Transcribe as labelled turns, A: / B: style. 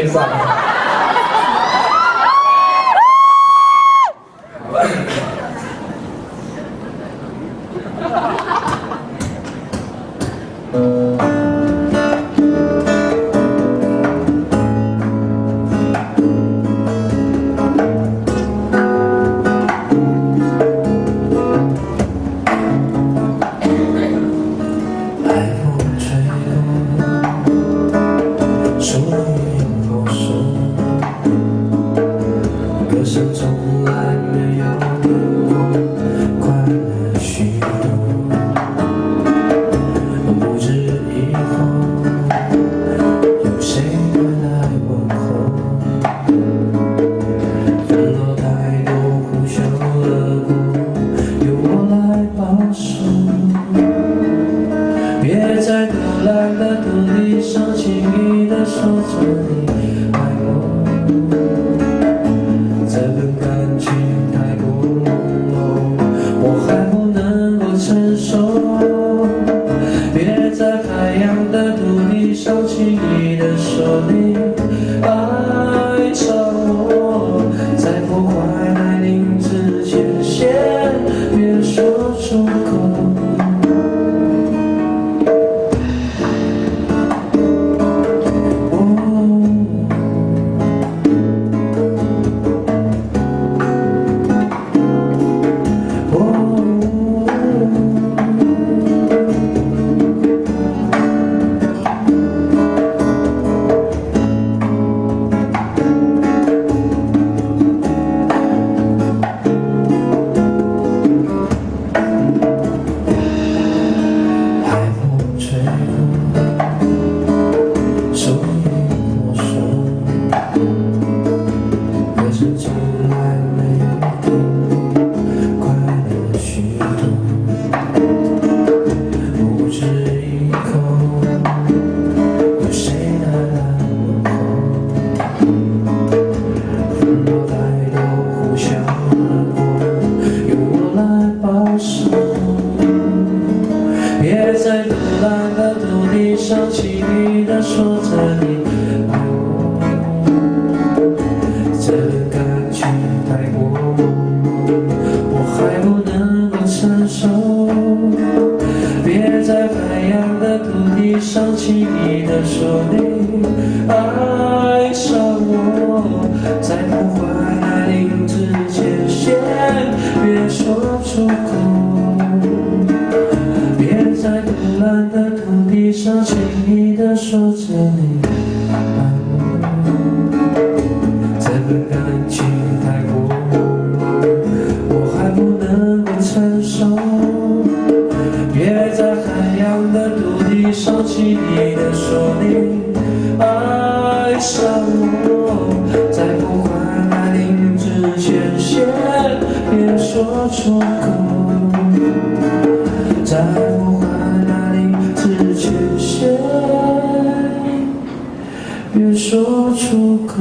A: 上。歌声从来没有停过，快乐许多。不知以后有谁会来问候？纷扰太多，呼啸而过，由我来保守。别在偷懒的土地上轻易地说着你爱我。这份感情太过朦胧，我还不能够承受。别在海洋的土地上轻易地说你爱上我，在破坏来临之前，先别说出口。别在腐烂的土地上轻易地说着你爱我，这份感情太过朦胧，我还不能够承受。别在海洋的土地上轻易地说你爱上我，在破坏来临之前，先别说出口。别在腐烂的土地上轻易地说着你爱我，这份感情太过朦胧，我还不能够承受。别在海洋的土地上轻易地说你爱上我，在破坏来临之前，先别说出口。在破坏来临之前，先别说出口。